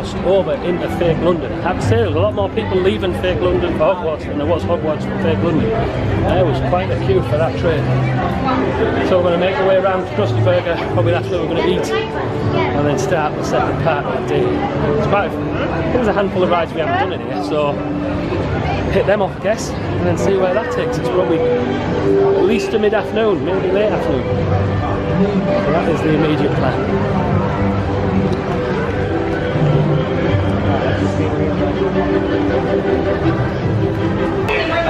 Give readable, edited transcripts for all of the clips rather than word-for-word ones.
crossed over into fake London. I have to say, there was a lot more people leaving fake London for Hogwarts than there was Hogwarts for fake London. There was quite a queue for that train. So we're going to make our way around to Krusty Burger, probably that's where we're going to eat, and then start the second part of the day. There's a handful of rides we haven't done in here, so hit them off I guess, and then see where that takes us. Probably at least to mid-afternoon, maybe late afternoon. So that is the immediate plan.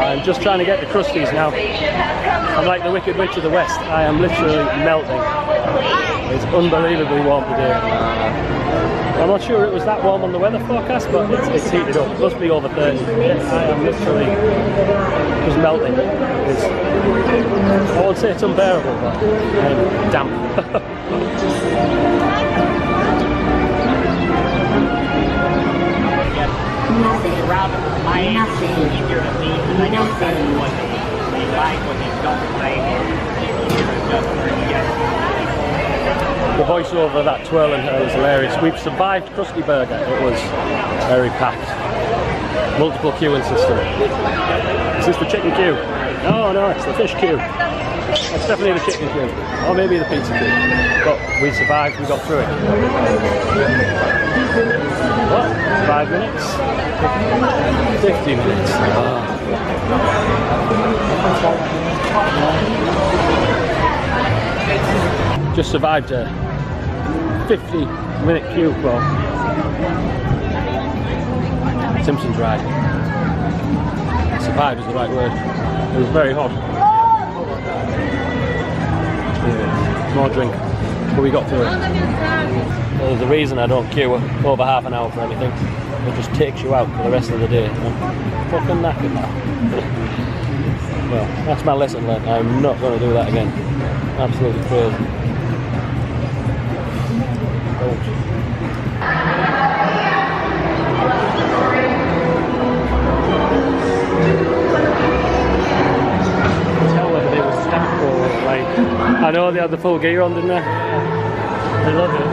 I'm just trying to get the Krusties now. I'm like the Wicked Witch of the West. I am literally melting. It's unbelievably warm today. I'm not sure it was that warm on the weather forecast, but it's heated up. It must be over 30. I am literally just melting. I won't say it's unbearable, but I'm damp. Nothing. I am easier to leave because I know exactly what they like, what they don't like. The voiceover of that twirl and hurl is hilarious. We've survived Krusty Burger. It was very packed. Multiple queuing system. Is this the chicken queue? No, it's the fish queue. It's definitely the chicken queue. Or maybe the pizza queue. But we survived, we got through it. What? 5 minutes? 50 minutes. Just survived a 50-minute queue for Simpsons ride. Survived is the right word. It was very hot. Yeah, more drink, but we got through it. There's a reason I don't queue over half an hour for anything. It just takes you out for the rest of the day. I'm fucking knackered now. Well, that's my lesson learned. I'm not going to do that again. Absolutely crazy. Tell whether they were staff or like. I know they had the full gear on, didn't they? They love it.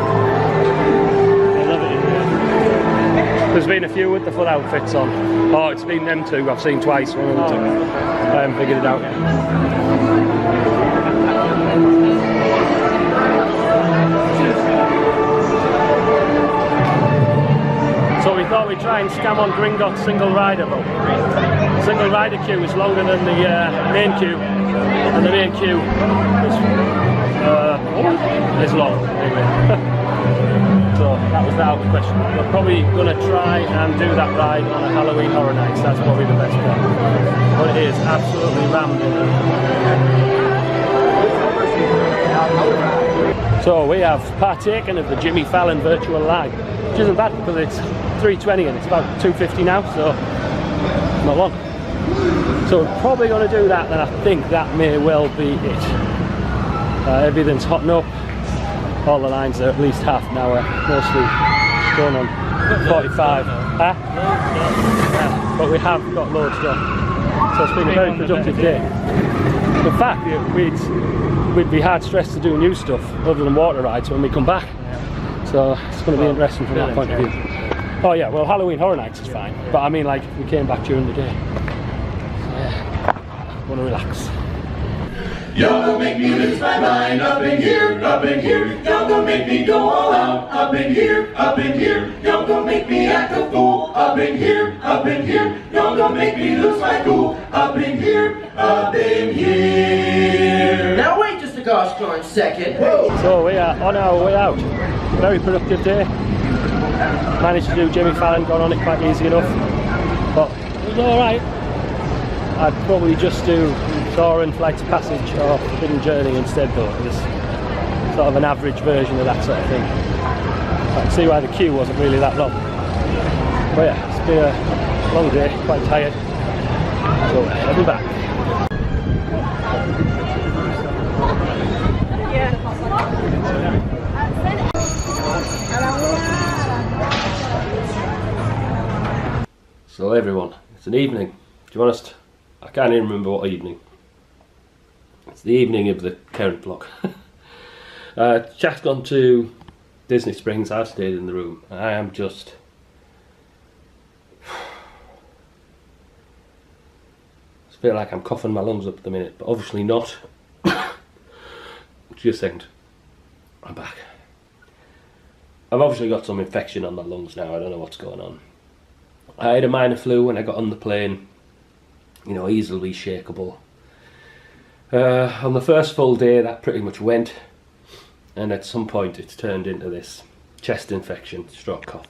There's been a few with the full outfits on. Oh, it's been them two I've seen twice. One of them two. I haven't figured it out yet. So we thought we'd try and scam on Gringotts single rider, but single rider queue is longer than the main queue, and the main queue is long anyway. So that was out of the question. We're probably going to try and do that ride on a Halloween Horror Nights. That's probably the best plan. But it is absolutely rammed. So we have partaken of the Jimmy Fallon virtual lag, which isn't bad because it's 3:20 and it's about 2:50 now, so not long. So we're probably going to do that, and I think that may well be it. Everything's hotting up. All the lines are at least half an hour, mostly going on 45. But we have got loads done. So it's been a very productive day. In fact, we'd be hard stressed to do new stuff other than water rides when we come back. So it's going to be interesting from that point of view. Oh yeah, well Halloween Horror Nights is fine. But I mean like we came back during the day. So yeah, I want to relax. You're gonna make me lose my mind up in here, up in here. You're gonna make me go all out up in here, up in here. You're gonna make me act a fool up in here, up in here. You're gonna make me lose my cool up in here, up in here. Now wait just a gosh darn second. So we are on our way out. Very productive day. Managed to do Jimmy Fallon, got on it quite easy enough. But it was alright. I'd probably just do Thorin, Flights of Passage or Hidden Journey instead though. It was sort of an average version of that sort of thing. I can see why the queue wasn't really that long. But yeah, it's been a long day, quite tired. So heading back. So everyone, it's an evening. To be honest, I can't even remember what evening. It's the evening of the current vlog. Jack's gone to Disney Springs, I've stayed in the room. I am just feel like I'm coughing my lungs up at the minute, but obviously not. Just a second. I'm back. I've obviously got some infection on my lungs now. I don't know what's going on. I had a minor flu when I got on the plane. You know, easily shakeable. On the first full day, that pretty much went. And at some point, it's turned into this chest infection, stroke cough.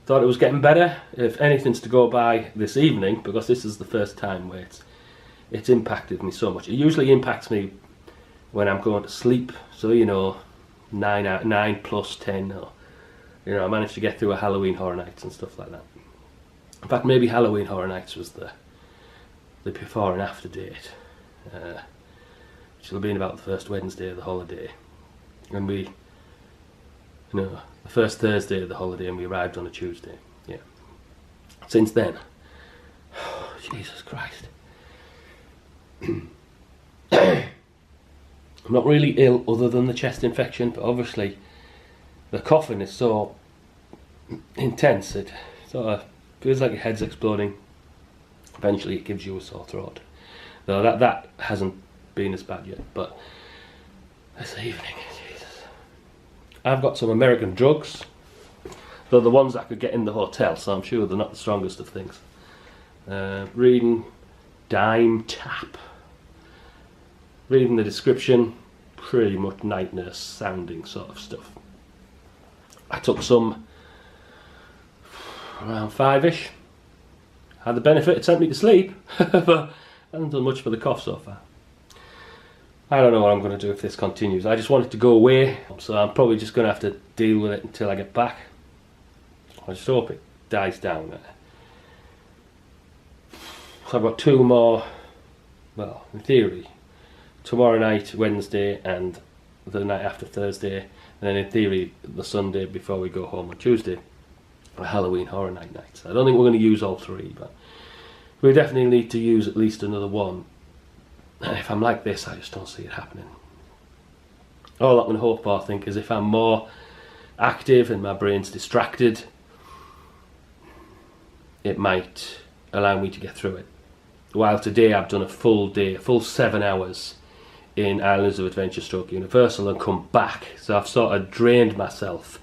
Thought it was getting better. If anything's to go by this evening, because this is the first time where it's impacted me so much. It usually impacts me when I'm going to sleep. So, you know, 9 plus 10, or, you know, I managed to get through a Halloween Horror Nights and stuff like that. In fact, maybe Halloween Horror Nights was the before and after date, which will be in about the first Wednesday of the holiday, and we, you know, the first Thursday of the holiday, and we arrived on a Tuesday. Yeah. Since then, oh, Jesus Christ. I'm not really ill other than the chest infection, but obviously the coughing is so intense, it sort of feels like your head's exploding. Eventually it gives you a sore throat. Though that hasn't been as bad yet, but this evening, Jesus. I've got some American drugs. They're the ones I could get in the hotel, so I'm sure they're not the strongest of things. Reading Dime Tap. Reading the description, pretty much night nurse sounding sort of stuff. I took some around 5ish. Had the benefit, it sent me to sleep, but I haven't done much for the cough so far. I don't know what I'm going to do if this continues. I just want it to go away, so I'm probably just going to have to deal with it until I get back. I just hope it dies down. So I've got 2 more, well, in theory, tomorrow night, Wednesday, and the night after Thursday, and then in theory the Sunday before we go home on Tuesday, a Halloween Horror Nights. I don't think we're going to use all 3, but we definitely need to use at least another one. And if I'm like this, I just don't see it happening. All I can hope for, I think, is if I'm more active and my brain's distracted, it might allow me to get through it. While today I've done a full day, a full 7 hours in Islands of Adventure / Universal and come back. So I've sort of drained myself,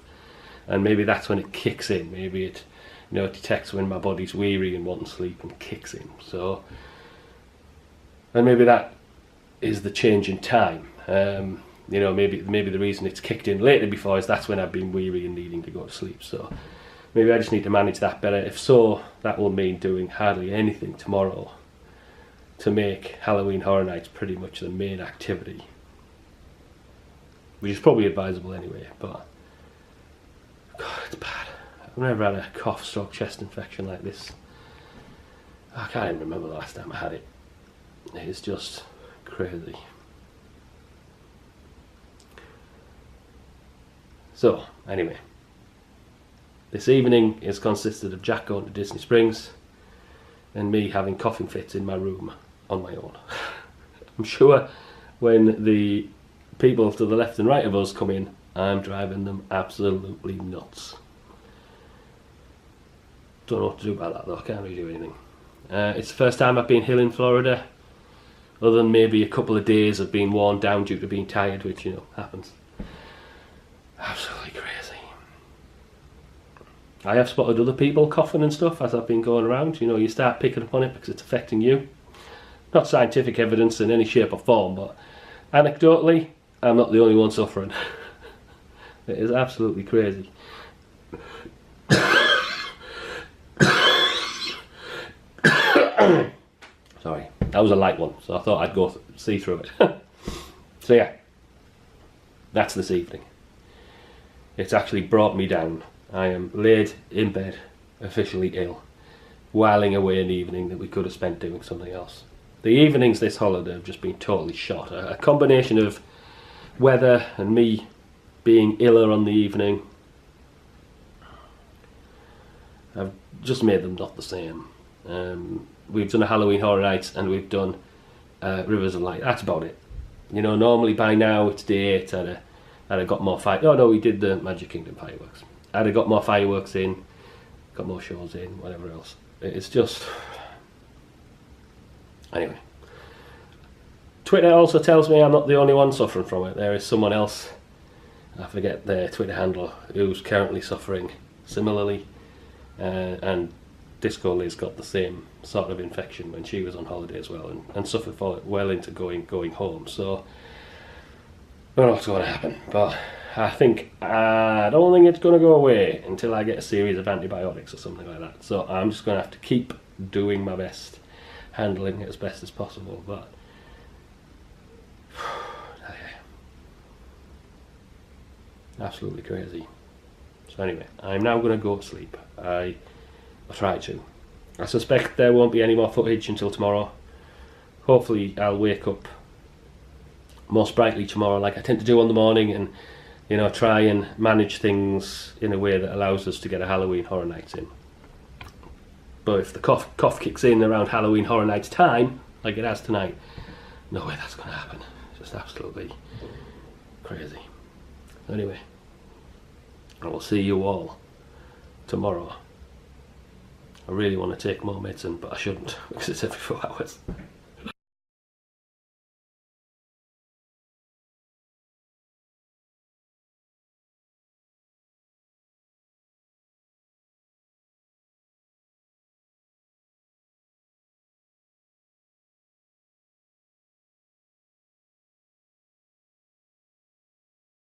and maybe that's when it kicks in. Maybe it, you know, it detects when my body's weary and wanting sleep and kicks in. So, and maybe that is the change in time. You know, maybe the reason it's kicked in later before is that's when I've been weary and needing to go to sleep. So maybe I just need to manage that better. If so, that will mean doing hardly anything tomorrow to make Halloween Horror Nights pretty much the main activity, which is probably advisable anyway, but God, it's bad. I've never had a cough, stroke, chest infection like this. I can't even remember the last time I had it. It's just crazy. So, anyway, this evening is consisted of Jack going to Disney Springs and me having coughing fits in my room on my own. I'm sure when the people to the left and right of us come in, I'm driving them absolutely nuts. Don't know what to do about that though, I can't really do anything. It's the first time I've been hill in Florida, other than maybe a couple of days of being worn down due to being tired, which, you know, happens. Absolutely crazy. I have spotted other people coughing and stuff as I've been going around. You know, you start picking up on it because it's affecting you. Not scientific evidence in any shape or form, but anecdotally, I'm not the only one suffering. It is absolutely crazy. Sorry, that was a light one, so I thought I'd go see through it. So yeah, that's this evening. It's actually brought me down. I am laid in bed, officially ill, whiling away an evening that we could have spent doing something else. The evenings this holiday have just been totally shot. A combination of weather and me being iller on the evening have just made them not the same. We've done a Halloween Horror Nights and we've done Rivers of Light. That's about it. You know, normally by now it's day 8. I'd have got more Oh no, we did the Magic Kingdom fireworks. I'd have got more fireworks in, got more shows in, whatever else. It's just, Anyway, Twitter also tells me I'm not the only one suffering from it. There is someone else, I forget their Twitter handle, who's currently suffering similarly, and Disco Liz got the same sort of infection when she was on holiday as well, and suffered for it well into going home. So I don't know what's going to happen, but I don't think it's going to go away until I get a series of antibiotics or something like that. So I'm just going to have to keep doing my best, handling it as best as possible. But absolutely crazy. So anyway, I'm now going to go to sleep. I'll try to. I suspect there won't be any more footage until tomorrow. Hopefully I'll wake up more sprightly tomorrow like I tend to do on the morning, and you know, try and manage things in a way that allows us to get a Halloween Horror Nights in. But if the cough kicks in around Halloween Horror Nights time, like it has tonight, no way that's going to happen. It's just absolutely crazy. Anyway, I will see you all tomorrow. I really want to take more medicine, but I shouldn't because it's every 4 hours.